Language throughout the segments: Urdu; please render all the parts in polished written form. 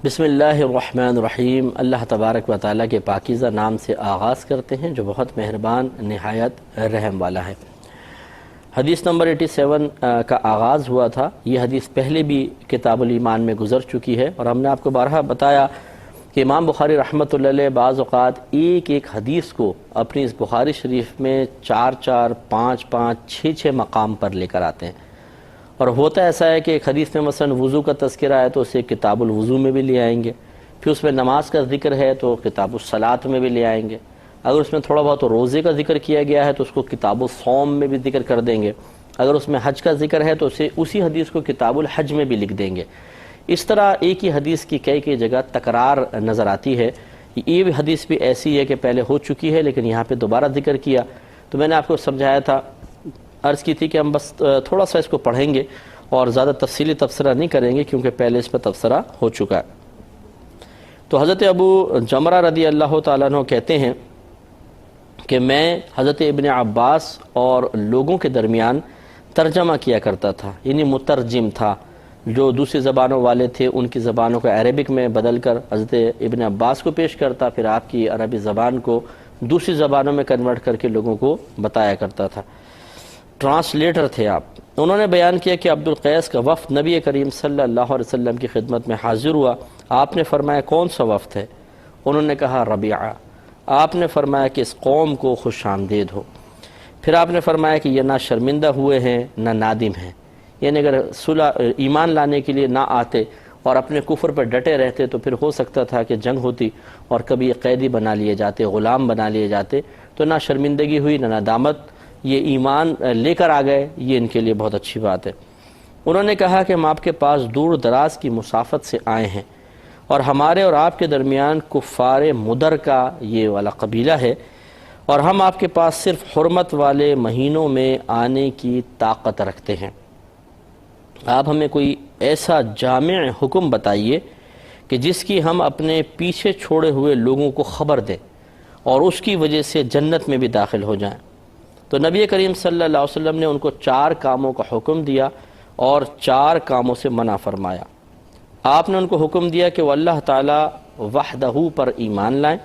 بسم اللہ الرحمن الرحیم۔ اللہ تبارک و تعالیٰ کے پاکیزہ نام سے آغاز کرتے ہیں جو بہت مہربان نہایت رحم والا ہے۔ حدیث نمبر 87 کا آغاز ہوا تھا۔ یہ حدیث پہلے بھی کتاب الایمان میں گزر چکی ہے، اور ہم نے آپ کو بارہا بتایا کہ امام بخاری رحمۃ اللہ علیہ بعض اوقات ایک ایک حدیث کو اپنی اس بخاری شریف میں 4 5 6 مقام پر لے کر آتے ہیں۔ اور ہوتا ایسا ہے کہ ایک حدیث میں مثلا وضو کا تذکرہ ہے تو اسے کتاب الوضو میں بھی لے آئیں گے، پھر اس میں نماز کا ذکر ہے تو کتاب الصلاۃ میں بھی لے آئیں گے، اگر اس میں تھوڑا بہت روزے کا ذکر کیا گیا ہے تو اس کو کتاب الصوم میں بھی ذکر کر دیں گے، اگر اس میں حج کا ذکر ہے تو اسے اسی حدیث کو کتاب الحج میں بھی لکھ دیں گے۔ اس طرح ایک ہی حدیث کی کئی جگہ تکرار نظر آتی ہے۔ یہ بھی حدیث بھی ایسی ہے کہ پہلے ہو چکی ہے لیکن یہاں پہ دوبارہ ذکر کیا، تو میں نے آپ کو سمجھایا تھا، عرض کی تھی کہ ہم بس تھوڑا سا اس کو پڑھیں گے اور زیادہ تفصیلی تبصرہ نہیں کریں گے کیونکہ پہلے اس پر تبصرہ ہو چکا ہے۔ تو حضرت ابو جمرہ رضی اللہ تعالیٰ عنہ کہتے ہیں کہ میں حضرت ابن عباس اور لوگوں کے درمیان ترجمہ کیا کرتا تھا، یعنی مترجم تھا، جو دوسری زبانوں والے تھے ان کی زبانوں کو عربک میں بدل کر حضرت ابن عباس کو پیش کرتا، پھر آپ کی عربی زبان کو دوسری زبانوں میں کنورٹ کر کے لوگوں کو بتایا کرتا تھا، ٹرانسلیٹر تھے آپ۔ انہوں نے بیان کیا کہ عبد القیس کا وفد نبی کریم صلی اللہ علیہ وسلم کی خدمت میں حاضر ہوا۔ آپ نے فرمایا کون سا وفد ہے؟ انہوں نے کہا ربیعہ۔ آپ نے فرمایا کہ اس قوم کو خوش آمدید ہو۔ پھر آپ نے فرمایا کہ یہ نہ شرمندہ ہوئے ہیں نہ نادم ہیں، یعنی اگر ایمان لانے کے لیے نہ آتے اور اپنے کفر پر ڈٹے رہتے تو پھر ہو سکتا تھا کہ جنگ ہوتی اور کبھی قیدی بنا لیے جاتے، غلام بنا لیے جاتے، تو نہ شرمندگی ہوئی نہ ندامت، یہ ایمان لے کر آ گئے، یہ ان کے لیے بہت اچھی بات ہے۔ انہوں نے کہا کہ ہم آپ کے پاس دور دراز کی مسافت سے آئے ہیں اور ہمارے اور آپ کے درمیان کفار مدر کا یہ والا قبیلہ ہے، اور ہم آپ کے پاس صرف حرمت والے مہینوں میں آنے کی طاقت رکھتے ہیں۔ آپ ہمیں کوئی ایسا جامع حکم بتائیے کہ جس کی ہم اپنے پیچھے چھوڑے ہوئے لوگوں کو خبر دیں اور اس کی وجہ سے جنت میں بھی داخل ہو جائیں۔ تو نبی کریم صلی اللہ علیہ وسلم نے ان کو 4 کاموں کا حکم دیا اور 4 کاموں سے منع فرمایا۔ آپ نے ان کو حکم دیا کہ وہ اللہ تعالی وحدہ پر ایمان لائیں۔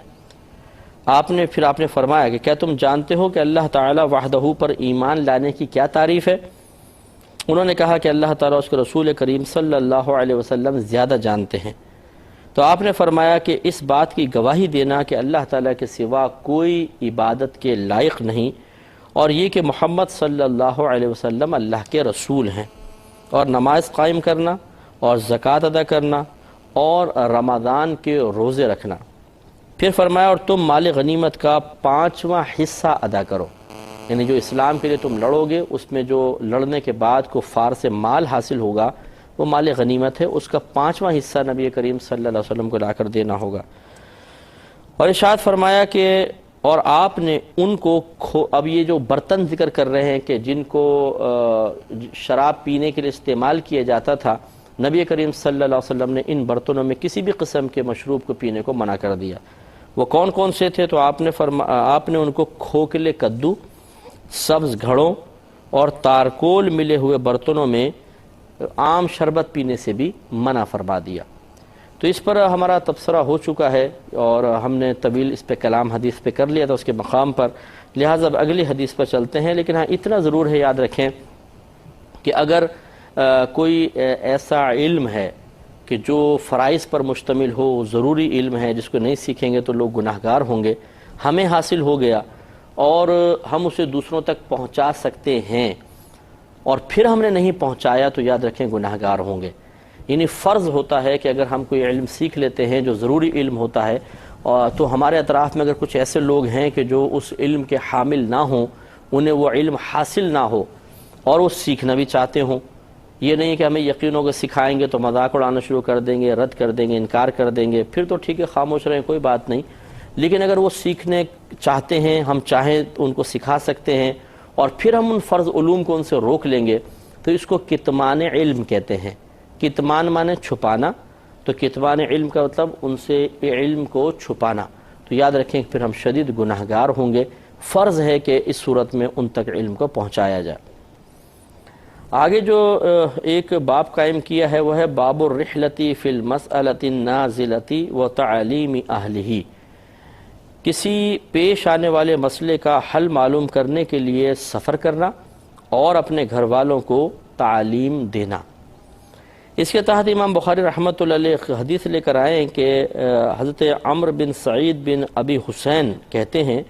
آپ نے فرمایا کہ کیا تم جانتے ہو کہ اللہ تعالی وحدہ پر ایمان لانے کی کیا تعریف ہے؟ انہوں نے کہا کہ اللہ تعالیٰ اس کے رسول کریم صلی اللہ علیہ وسلم زیادہ جانتے ہیں۔ تو آپ نے فرمایا کہ اس بات کی گواہی دینا کہ اللہ تعالیٰ کے سوا کوئی عبادت کے لائق نہیں، اور یہ کہ محمد صلی اللہ علیہ وسلم اللہ کے رسول ہیں، اور نماز قائم کرنا اور زکوٰۃ ادا کرنا اور رمضان کے روزے رکھنا۔ پھر فرمایا اور تم مال غنیمت کا 5واں حصہ ادا کرو، یعنی جو اسلام کے لیے تم لڑو گے اس میں جو لڑنے کے بعد کفار سے مال حاصل ہوگا وہ مال غنیمت ہے، اس کا 5واں حصہ نبی کریم صلی اللہ علیہ وسلم کو لا کر دینا ہوگا۔ اور ارشاد فرمایا کہ اور آپ نے ان کو اب یہ جو برتن ذکر کر رہے ہیں کہ جن کو شراب پینے کے لیے استعمال کیا جاتا تھا، نبی کریم صلی اللہ علیہ وسلم نے ان برتنوں میں کسی بھی قسم کے مشروب کو پینے کو منع کر دیا۔ وہ کون کون سے تھے؟ تو آپ نے ان کو کھوکھلے کدو، سبز گھڑوں اور تارکول ملے ہوئے برتنوں میں عام شربت پینے سے بھی منع فرما دیا۔ تو اس پر ہمارا تبصرہ ہو چکا ہے اور ہم نے طویل اس پہ کلام حدیث پہ کر لیا تھا اس کے مقام پر، لہٰذا اب اگلی حدیث پر چلتے ہیں۔ لیکن ہاں اتنا ضرور ہے، یاد رکھیں کہ اگر کوئی ایسا علم ہے کہ جو فرائض پر مشتمل ہو، ضروری علم ہے جس کو نہیں سیکھیں گے تو لوگ گناہگار ہوں گے، ہمیں حاصل ہو گیا اور ہم اسے دوسروں تک پہنچا سکتے ہیں اور پھر ہم نے نہیں پہنچایا تو یاد رکھیں گناہگار ہوں گے۔ یعنی فرض ہوتا ہے کہ اگر ہم کوئی علم سیکھ لیتے ہیں جو ضروری علم ہوتا ہے، تو ہمارے اطراف میں اگر کچھ ایسے لوگ ہیں کہ جو اس علم کے حامل نہ ہوں، انہیں وہ علم حاصل نہ ہو اور وہ سیکھنا بھی چاہتے ہوں، یہ نہیں کہ ہمیں یقین ہوگا سکھائیں گے تو مذاق اڑانا شروع کر دیں گے، رد کر دیں گے، انکار کر دیں گے، پھر تو ٹھیک ہے خاموش رہیں کوئی بات نہیں۔ لیکن اگر وہ سیکھنے چاہتے ہیں، ہم چاہیں تو ان کو سکھا سکتے ہیں اور پھر ہم ان فرض علوم کو ان سے روک لیں گے، تو اس کو کتمان علم کہتے ہیں۔ کتمان مانے چھپانا، تو کتمان علم کا مطلب ان سے علم کو چھپانا۔ تو یاد رکھیں کہ پھر ہم شدید گناہگار ہوں گے، فرض ہے کہ اس صورت میں ان تک علم کو پہنچایا جائے۔ آگے جو ایک باب قائم کیا ہے وہ ہے باب الرحلتی فی المسألۃ النازلۃ و تعلیم اہلہ، کسی پیش آنے والے مسئلے کا حل معلوم کرنے کے لیے سفر کرنا اور اپنے گھر والوں کو تعلیم دینا۔ اس کے تحت امام بخاری رحمۃ اللہ علیہ حدیث لے کر آئے ہیں کہ حضرت عمرو بن سعید بن ابی حسین کہتے ہیں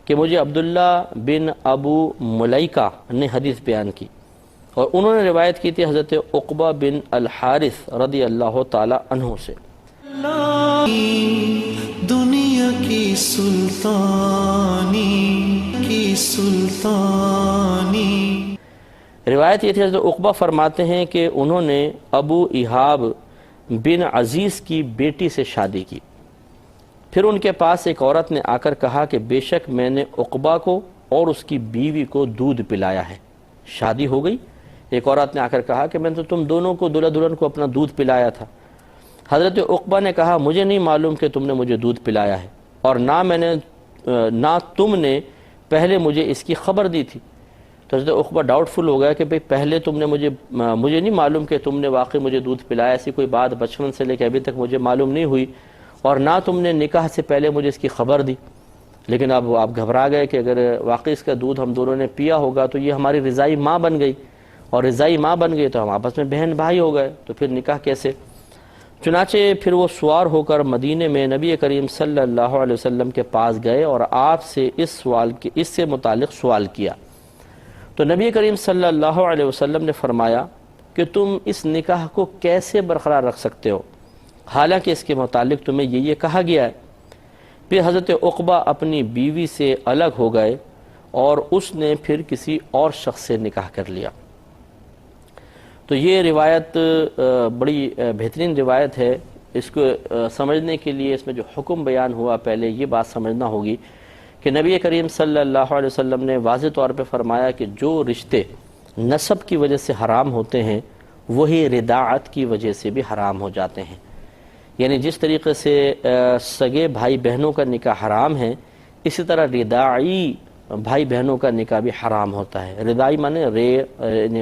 کہ مجھے عبداللہ بن ابو ملیکہ نے حدیث بیان کی، اور انہوں نے روایت کی تھی حضرت عقبہ بن الحارث رضی اللہ تعالی عنہ سے۔ دنیا کی سلطانی روایت یہ تھی حضرت عقبہ فرماتے ہیں کہ انہوں نے ابو ایہاب بن عزیز کی بیٹی سے شادی کی، پھر ان کے پاس ایک عورت نے آ کر کہا کہ بے شک میں نے عقبہ کو اور اس کی بیوی کو دودھ پلایا ہے۔ شادی ہو گئی، ایک عورت نے آ کر کہا کہ میں نے تو تم دونوں کو، دلہا دلہن کو اپنا دودھ پلایا تھا۔ حضرت عقبہ نے کہا مجھے نہیں معلوم کہ تم نے مجھے دودھ پلایا ہے، اور نہ تم نے پہلے مجھے اس کی خبر دی تھی۔ تو حضرت عقبہ ڈاؤٹ فل ہو گیا کہ بھئی پہلے تم نے مجھے نہیں معلوم کہ تم نے واقعی مجھے دودھ پلایا، ایسی کوئی بات بچپن سے لے کے ابھی تک مجھے معلوم نہیں ہوئی، اور نہ تم نے نکاح سے پہلے مجھے اس کی خبر دی۔ لیکن اب آپ گھبرا گئے کہ اگر واقعی اس کا دودھ ہم دونوں نے پیا ہوگا تو یہ ہماری رضائی ماں بن گئی، اور رضائی ماں بن گئی تو ہم آپس میں بہن بھائی ہو گئے، تو پھر نکاح کیسے؟ چنانچہ پھر وہ سوار ہو کر مدینے میں نبی کریم صلی اللہ علیہ وسلم کے پاس گئے اور آپ سے اس سے متعلق سوال کیا۔ تو نبی کریم صلی اللہ علیہ وسلم نے فرمایا کہ تم اس نکاح کو کیسے برقرار رکھ سکتے ہو، حالانکہ اس کے متعلق تمہیں یہ کہا گیا ہے۔ پھر حضرت عقبہ اپنی بیوی سے الگ ہو گئے اور اس نے پھر کسی اور شخص سے نکاح کر لیا۔ تو یہ روایت بڑی بہترین روایت ہے۔ اس کو سمجھنے کے لیے اس میں جو حکم بیان ہوا پہلے یہ بات سمجھنا ہوگی کہ نبی کریم صلی اللہ علیہ وسلم نے واضح طور پہ فرمایا کہ جو رشتے نسب کی وجہ سے حرام ہوتے ہیں وہی رضاعت کی وجہ سے بھی حرام ہو جاتے ہیں۔ یعنی جس طریقے سے سگے بھائی بہنوں کا نکاح حرام ہے، اسی طرح رضاعی بھائی بہنوں کا نکاح بھی حرام ہوتا ہے۔ رضاعی مانے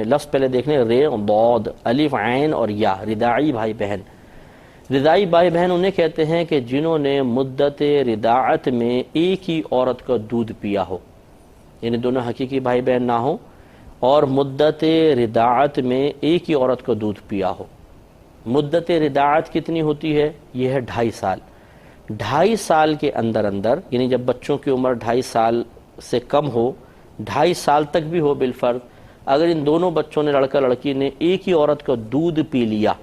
لفظ پہلے دیکھنے رے ضاد الف عین اور یا، رضاعی بھائی بہن۔ رضاعی بھائی بہن انہیں کہتے ہیں کہ جنہوں نے مدت رضاعت میں ایک ہی عورت کا دودھ پیا ہو، یعنی دونوں حقیقی بھائی بہن نہ ہو اور مدت رضاعت میں ایک ہی عورت کا دودھ پیا ہو۔ مدت رضاعت کتنی ہوتی ہے؟ یہ ہے 2.5 سال۔ 2.5 سال کے اندر یعنی جب بچوں کی عمر 2.5 سال سے کم ہو، 2.5 سال تک بھی ہو بالفرض، اگر ان دونوں بچوں نے، لڑکا لڑکی نے ایک ہی عورت کا دودھ پی لیا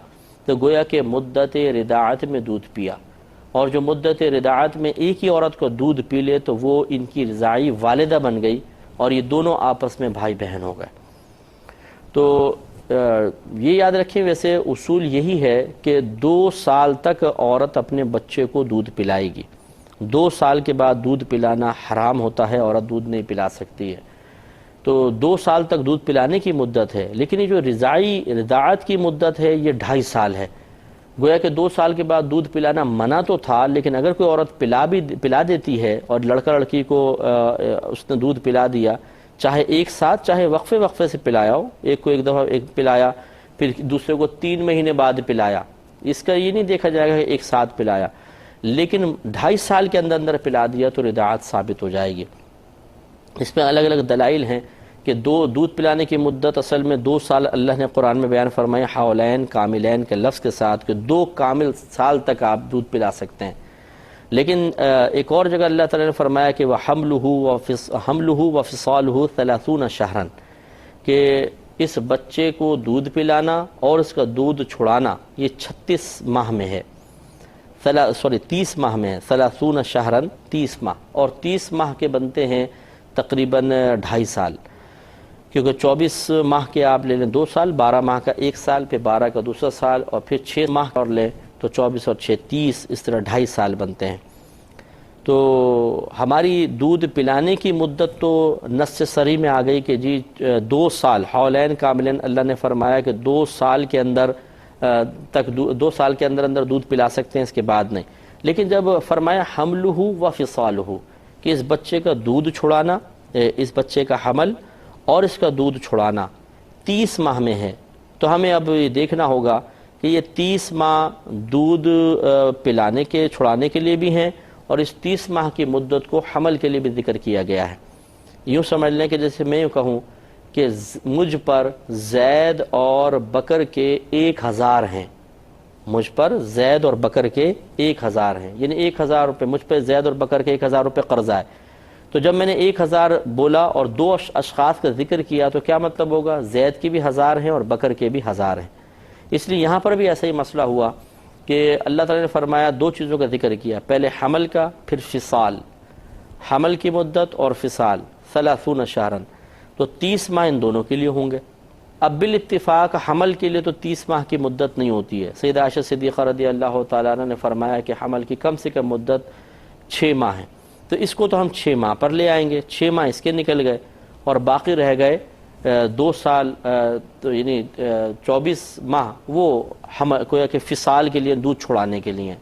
تو گویا کہ مدت رضاعت میں دودھ پیا، اور جو مدت رضاعت میں ایک ہی عورت کا دودھ پی لے تو وہ ان کی رضاعی والدہ بن گئی اور یہ دونوں آپس میں بھائی بہن ہو گئے۔ تو یہ یاد رکھیں، ویسے اصول یہی ہے کہ 2 سال تک عورت اپنے بچے کو دودھ پلائے گی۔ 2 سال کے بعد دودھ پلانا حرام ہوتا ہے، عورت دودھ نہیں پلا سکتی ہے۔ تو 2 سال تک دودھ پلانے کی مدت ہے، لیکن یہ جو رضاعت کی مدت ہے یہ 2.5 سال ہے۔ گویا کہ 2 سال کے بعد دودھ پلانا منع تو تھا، لیکن اگر کوئی عورت پلا دیتی ہے اور لڑکا لڑکی کو اس نے دودھ پلا دیا، چاہے ایک ساتھ چاہے وقفے سے پلایا ہو، ایک کو ایک دفعہ پلایا پھر دوسرے کو 3 مہینے بعد پلایا، اس کا یہ نہیں دیکھا جائے گا کہ ایک ساتھ پلایا، لیکن 2.5 سال کے اندر پلا دیا تو رضاعت ثابت ہو جائے گی۔ اس میں الگ الگ دلائل ہیں کہ دودھ پلانے کی مدت اصل میں 2 سال اللہ نے قرآن میں بیان فرمایا حولین کاملین کے لفظ کے ساتھ کہ 2 کامل سال تک آپ دودھ پلا سکتے ہیں۔ لیکن ایک اور جگہ اللہ تعالیٰ نے فرمایا کہ وَحَمْلُهُ وَفِصَالُهُ 30 شہرًا، کہ اس بچے کو دودھ پلانا اور اس کا دودھ چھڑانا یہ 36 ماہ میں ہے، 30 ماہ میں ہے، 30 شہرًا 30 ماہ، اور 30 ماہ کے بنتے ہیں تقریباً 2.5 سال، کیونکہ 24 ماہ کے آپ لے لیں 2 سال، 12 ماہ کا 1 سال، پھر 12 کا دوسرا سال، اور پھر 6 ماہ اور لیں تو 24 اور 6 30، اس طرح 2.5 سال بنتے ہیں۔ تو ہماری دودھ پلانے کی مدت تو نص صریح میں آ گئی کہ جی 2 سال حولین کاملین، اللہ نے فرمایا کہ 2 سال کے اندر دودھ پلا سکتے ہیں، اس کے بعد نہیں۔ لیکن جب فرمایا حملہ و فصالہ، کہ اس بچے کا دودھ چھڑانا، اس بچے کا حمل اور اس کا دودھ چھڑانا، 30 ماہ میں ہے تو ہمیں اب یہ دیکھنا ہوگا کہ یہ 30 ماہ دودھ پلانے کے چھڑانے کے لیے بھی ہیں اور اس 30 ماہ کی مدت کو حمل کے لیے بھی ذکر کیا گیا ہے۔ یوں سمجھ لیں کہ جیسے میں یوں کہوں کہ مجھ پر زید اور بکر کے 1000 ہیں، مجھ پر زید اور بکر کے 1000 ہیں، یعنی 1000 روپے مجھ پہ زید اور بکر کے 1000 روپے قرض آئے۔ تو جب میں نے 1000 بولا اور 2 اشخاص کا ذکر کیا تو کیا مطلب ہوگا؟ زید کی بھی 1000 ہیں اور بکر کے بھی 1000 ہیں۔ اس لیے یہاں پر بھی ایسا ہی مسئلہ ہوا کہ اللہ تعالیٰ نے فرمایا 2 چیزوں کا ذکر کیا، پہلے حمل کا پھر فصال، حمل کی مدت اور فصال 30 شہرن، تو 30 ماہ ان دونوں کے لیے ہوں گے۔ اب بالاتفاق حمل کے لیے تو 30 ماہ کی مدت نہیں ہوتی ہے، سیدہ عائشہ صدیقہ رضی اللہ تعالیٰ عنہ نے فرمایا کہ حمل کی کم سے کم مدت 6 ماہ ہے، تو اس کو تو ہم 6 ماہ پر لے آئیں گے، 6 ماہ اس کے نکل گئے اور باقی رہ گئے 2 سال، تو یعنی 24 ماہ وہ حمل کویا کہ فصال کے لیے دودھ چھڑانے کے لیے۔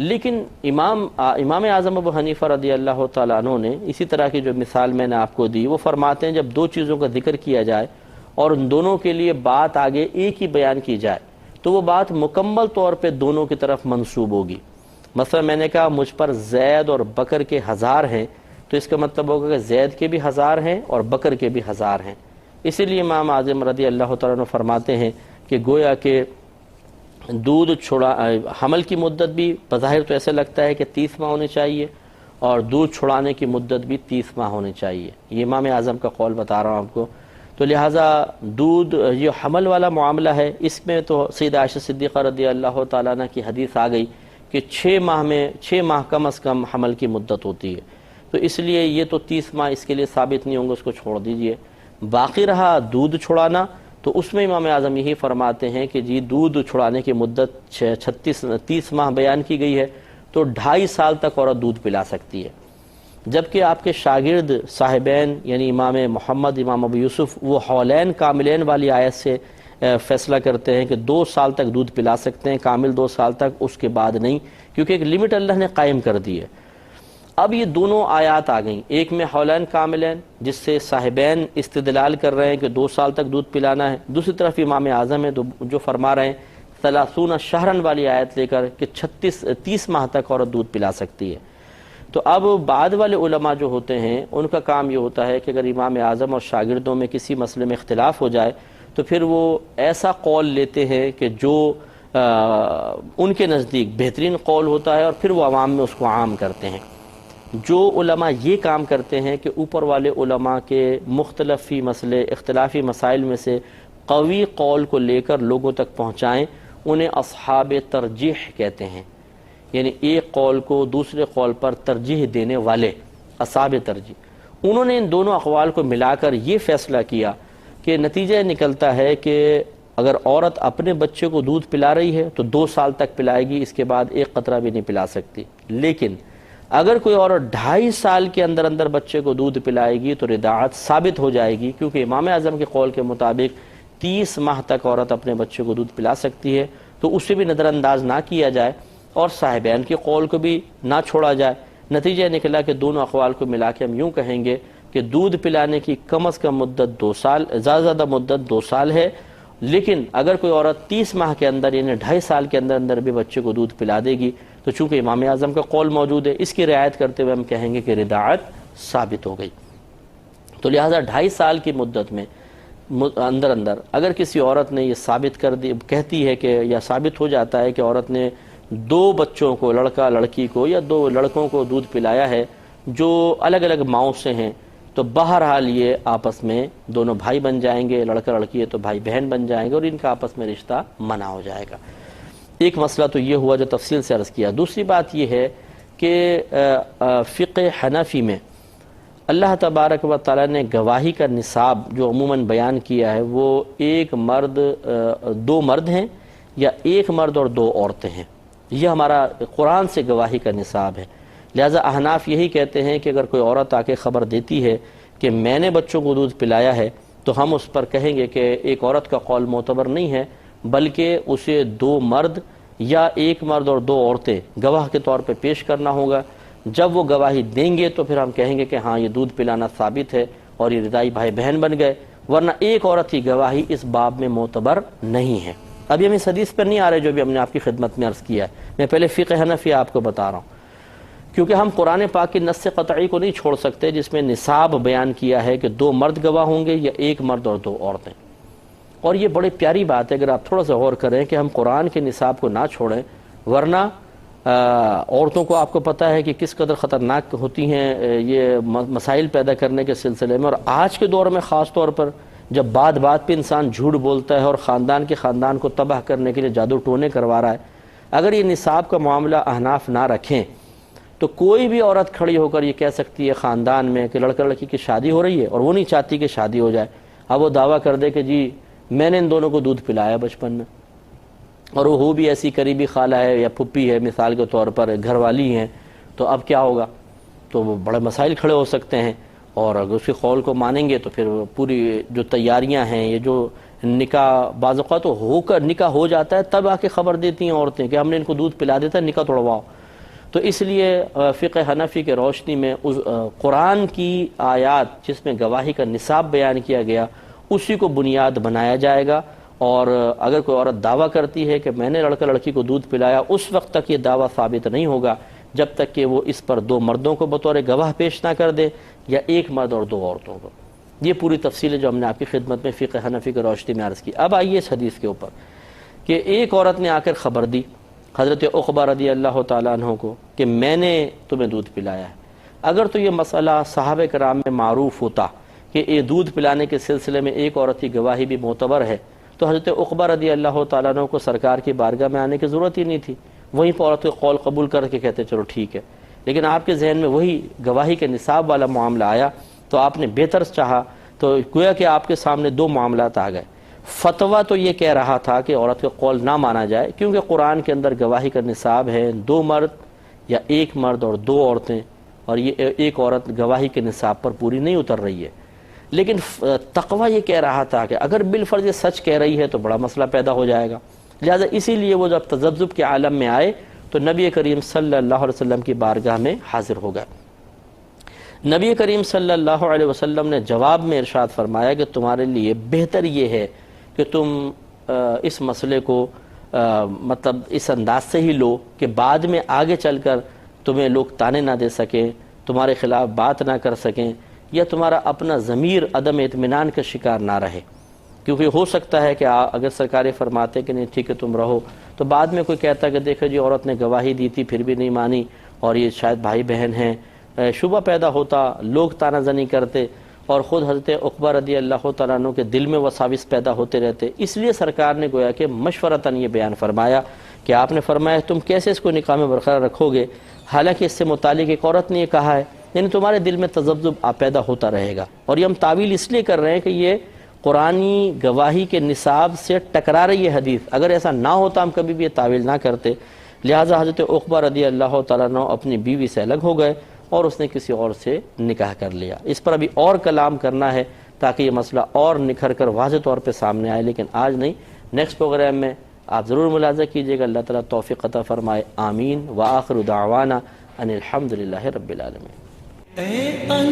لیکن امام اعظم ابو حنیفہ رضی اللہ تعالیٰ عنہ نے اسی طرح کی جو مثال میں نے آپ کو دی وہ فرماتے ہیں جب 2 چیزوں کا ذکر کیا جائے اور ان دونوں کے لیے بات آگے ایک ہی بیان کی جائے تو وہ بات مکمل طور پہ دونوں کی طرف منسوب ہوگی۔ مثلا میں نے کہا مجھ پر زید اور بکر کے 1000 ہیں تو اس کا مطلب ہوگا کہ زید کے بھی 1000 ہیں اور بکر کے بھی 1000 ہیں۔ اسی لیے امام اعظم رضی اللہ تعالیٰ عنہ فرماتے ہیں کہ گویا کہ دودھ حمل کی مدت بھی بظاہر تو ایسے لگتا ہے کہ 30 ماہ ہونی چاہیے اور دودھ چھڑانے کی مدت بھی 30 ماہ ہونی چاہیے، یہ امام اعظم کا قول بتا رہا ہوں آپ کو۔ تو لہٰذا دودھ یہ حمل والا معاملہ ہے، اس میں تو سیدہ عائشہ صدیقہ رضی اللہ تعالیٰ عنہ کی حدیث آ گئی کہ 6 ماہ کم از کم حمل کی مدت ہوتی ہے، تو اس لیے یہ تو 30 ماہ اس کے لیے ثابت نہیں ہوں گے، اس کو چھوڑ دیجئے۔ باقی رہا دودھ چھڑانا تو اس میں امام اعظم یہی فرماتے ہیں کہ جی دودھ چھڑانے کی مدت 30 ماہ بیان کی گئی ہے تو 2.5 سال تک عورت دودھ پلا سکتی ہے، جبکہ آپ کے شاگرد صاحبین یعنی امام محمد امام ابو یوسف وہ حولین کاملین والی آیت سے فیصلہ کرتے ہیں کہ 2 سال تک دودھ پلا سکتے ہیں، کامل 2 سال تک، اس کے بعد نہیں، کیونکہ ایک لمٹ اللہ نے قائم کر دی ہے۔ اب یہ دونوں آیات آ گئیں، ایک میں حولین کاملین جس سے صاحبین استدلال کر رہے ہیں کہ 2 سال تک دودھ پلانا ہے، دوسری طرف امام اعظم ہے جو فرما رہے ہیں 30 شہرن والی آیت لے کر کہ 30 ماہ تک عورت دودھ پلا سکتی ہے۔ تو اب بعد والے علماء جو ہوتے ہیں ان کا کام یہ ہوتا ہے کہ اگر امام اعظم اور شاگردوں میں کسی مسئلے میں اختلاف ہو جائے تو پھر وہ ایسا قول لیتے ہیں کہ جو ان کے نزدیک بہترین قول ہوتا ہے اور پھر وہ عوام میں اس کو عام کرتے ہیں۔ جو علماء یہ کام کرتے ہیں کہ اوپر والے علماء کے مختلفی مسئلے اختلافی مسائل میں سے قوی قول کو لے کر لوگوں تک پہنچائیں، انہیں اصحاب ترجیح کہتے ہیں، یعنی ایک قول کو دوسرے قول پر ترجیح دینے والے اصحاب ترجیح۔ انہوں نے ان دونوں اقوال کو ملا کر یہ فیصلہ کیا کہ نتیجہ نکلتا ہے کہ اگر عورت اپنے بچے کو دودھ پلا رہی ہے تو 2 سال تک پلائے گی، اس کے بعد 1 قطرہ بھی نہیں پلا سکتی، لیکن اگر کوئی عورت 2.5 سال کے اندر اندر بچے کو دودھ پلائے گی تو رضاعت ثابت ہو جائے گی، کیونکہ امام اعظم کے قول کے مطابق 30 ماہ تک عورت اپنے بچے کو دودھ پلا سکتی ہے، تو اسے بھی نظر انداز نہ کیا جائے اور صاحبین کے قول کو بھی نہ چھوڑا جائے۔ نتیجہ نکلا کہ دونوں اقوال کو ملا کے ہم یوں کہیں گے کہ دودھ پلانے کی کم از کم مدت 2 سال، زیادہ مدت 2 سال ہے، لیکن اگر کوئی عورت 30 ماہ کے اندر یعنی 2.5 سال کے اندر اندر بھی بچے کو دودھ پلا دے گی تو چونکہ امام اعظم کا قول موجود ہے، اس کی رعایت کرتے ہوئے ہم کہیں گے کہ رضاعت ثابت ہو گئی۔ تو لہٰذا 2.5 سال کی مدت میں اندر اگر کسی عورت نے یہ ثابت کر دی کہتی ہے کہ یا ثابت ہو جاتا ہے کہ عورت نے 2 بچوں کو، لڑکا لڑکی کو یا 2 لڑکوں کو دودھ پلایا ہے جو الگ الگ ماؤں سے ہیں، تو بہرحال یہ آپس میں دونوں بھائی بن جائیں گے، لڑکا لڑکی ہے تو بھائی بہن بن جائیں گے اور ان کا آپس میں رشتہ منع ہو جائے گا۔ ایک مسئلہ تو یہ ہوا جو تفصیل سے عرض کیا۔ دوسری بات یہ ہے کہ فقہ حنفی میں اللہ تبارک و تعالیٰ نے گواہی کا نصاب جو عموماً بیان کیا ہے وہ 1 مرد 2 مرد ہیں یا 1 مرد اور 2 عورتیں ہیں، یہ ہمارا قرآن سے گواہی کا نصاب ہے۔ لہٰذا احناف یہی کہتے ہیں کہ اگر کوئی عورت آ کے خبر دیتی ہے کہ میں نے بچوں کو دودھ پلایا ہے تو ہم اس پر کہیں گے کہ ایک عورت کا قول معتبر نہیں ہے، بلکہ اسے 2 مرد یا 1 مرد اور 2 عورتیں گواہ کے طور پہ پیش کرنا ہوگا۔ جب وہ گواہی دیں گے تو پھر ہم کہیں گے کہ ہاں یہ دودھ پلانا ثابت ہے اور یہ رضائی بھائی بہن بن گئے، ورنہ ایک عورت کی گواہی اس باب میں معتبر نہیں ہے۔ ابھی ہم اس حدیث پر نہیں آ رہے جو بھی ہم نے آپ کی خدمت میں عرض کیا ہے، میں پہلے فقہ حنفی آپ کو بتا رہا ہوں، کیونکہ ہم قرآن پاک کی نص قطعی کو نہیں چھوڑ سکتے جس میں نصاب بیان کیا ہے کہ 2 مرد گواہ ہوں گے یا 1 مرد اور 2 عورتیں۔ اور یہ بڑی پیاری بات ہے اگر آپ تھوڑا سا غور کریں کہ ہم قرآن کے نصاب کو نہ چھوڑیں، ورنہ عورتوں کو آپ کو پتہ ہے کہ کس قدر خطرناک ہوتی ہیں یہ مسائل پیدا کرنے کے سلسلے میں، اور آج کے دور میں خاص طور پر جب بات بات پہ انسان جھوٹ بولتا ہے اور خاندان کو تباہ کرنے کے لیے جادو ٹونے کروا رہا ہے، اگر یہ نصاب کا معاملہ احناف نہ رکھیں تو کوئی بھی عورت کھڑی ہو کر یہ کہہ سکتی ہے خاندان میں کہ لڑکا لڑکی کی شادی ہو رہی ہے اور وہ نہیں چاہتی کہ شادی ہو جائے، اب وہ دعویٰ کر دے کہ جی میں نے ان دونوں کو دودھ پلایا بچپن میں، اور وہ ہو بھی ایسی قریبی خالہ ہے یا پھپھی ہے مثال کے طور پر، گھر والی ہیں، تو اب کیا ہوگا؟ تو وہ بڑے مسائل کھڑے ہو سکتے ہیں، اور اگر اس کے قول کو مانیں گے تو پھر پوری جو تیاریاں ہیں، یہ جو نکاح بعض اوقات تو ہو کر نکاح ہو جاتا ہے تب آ کے خبر دیتی ہیں عورتیں کہ ہم نے ان کو دودھ پلا دیتا ہے، نکاح توڑواؤ۔ تو اس لیے فقہ حنفی کے روشنی میں قرآن کی آیات جس میں گواہی کا نصاب بیان کیا گیا اسی کو بنیاد بنایا جائے گا، اور اگر کوئی عورت دعویٰ کرتی ہے کہ میں نے لڑکا لڑکی کو دودھ پلایا، اس وقت تک یہ دعویٰ ثابت نہیں ہوگا جب تک کہ وہ اس پر 2 مردوں کو بطور گواہ پیش نہ کر دے یا 1 مرد اور 2 عورتوں کو۔ یہ پوری تفصیل ہے جو ہم نے آپ کی خدمت میں فقہ حنفی کی روشنی میں عرض کی۔ اب آئیے اس حدیث کے اوپر کہ ایک عورت نے آ کر خبر دی حضرت عقبہ رضی اللہ تعالیٰ عنہ کو کہ میں نے تمہیں دودھ پلایا ہے۔ اگر تو یہ مسئلہ صحابہ کرام میں معروف ہوتا کہ یہ دودھ پلانے کے سلسلے میں ایک عورت کی گواہی بھی معتبر ہے تو حضرت عقبہ رضی اللہ تعالیٰ عنہ کو سرکار کی بارگاہ میں آنے کی ضرورت ہی نہیں تھی، وہیں پر عورت کے قول قبول کر کے کہتے چلو ٹھیک ہے۔ لیکن آپ کے ذہن میں وہی گواہی کے نصاب والا معاملہ آیا تو آپ نے بہتر چاہا، تو گویا کہ آپ کے سامنے 2 معاملات آ گئے۔ فتویٰ تو یہ کہہ رہا تھا کہ عورت کا قول نہ مانا جائے کیونکہ قرآن کے اندر گواہی کا نصاب ہے 2 مرد یا 1 مرد اور 2 عورتیں، اور یہ ایک عورت گواہی کے نصاب پر پوری نہیں اتر رہی ہے۔ لیکن تقویٰ یہ کہہ رہا تھا کہ اگر بالفرض یہ سچ کہہ رہی ہے تو بڑا مسئلہ پیدا ہو جائے گا، لہٰذا اسی لیے وہ جب تذبذب کے عالم میں آئے تو نبی کریم صلی اللہ علیہ وسلم کی بارگاہ میں حاضر ہو گئے۔ نبی کریم صلی اللہ علیہ وسلم نے جواب میں ارشاد فرمایا کہ تمہارے لیے بہتر یہ ہے کہ تم اس مسئلے کو مطلب اس انداز سے ہی لو کہ بعد میں آگے چل کر تمہیں لوگ تانے نہ دے سکیں، تمہارے خلاف بات نہ کر سکیں، یا تمہارا اپنا ضمیر عدم اطمینان کا شکار نہ رہے، کیونکہ ہو سکتا ہے کہ اگر سرکار فرماتے کہ نہیں ٹھیک ہے تم رہو تو بعد میں کوئی کہتا کہ دیکھو جی عورت نے گواہی دی تھی پھر بھی نہیں مانی اور یہ شاید بھائی بہن ہیں، شبہ پیدا ہوتا، لوگ تانہ زنی کرتے، اور خود حضرت عقبہ رضی اللہ تعالیٰ عنہ کے دل میں وساوس پیدا ہوتے رہتے۔ اس لیے سرکار نے گویا کہ مشورتاً یہ بیان فرمایا کہ آپ نے فرمایا تم کیسے اس کو نکاح میں برقرار رکھو گے، حالانکہ اس سے متعلق ایک عورت نے یہ کہا ہے، یعنی تمہارے دل میں تذبذب پیدا ہوتا رہے گا۔ اور یہ ہم تعویل اس لیے کر رہے ہیں کہ یہ قرآنی گواہی کے نصاب سے ٹکرا رہی ہے حدیث، اگر ایسا نہ ہوتا ہم کبھی بھی یہ تعویل نہ کرتے۔ لہٰذا حضرت عقبہ رضی اللہ تعالیٰ عنہ اپنی بیوی سے الگ ہو گئے اور اس نے کسی اور سے نکاح کر لیا۔ اس پر ابھی اور کلام کرنا ہے تاکہ یہ مسئلہ اور نکھر کر واضح طور پہ سامنے آئے، لیکن آج نہیں، نیکسٹ پروگرام میں آپ ضرور ملاحظہ کیجئے گا۔ اللہ تعالیٰ توفیق عطا فرمائے، آمین۔ وآخر دعوانا ان الحمدللہ رب العالمین۔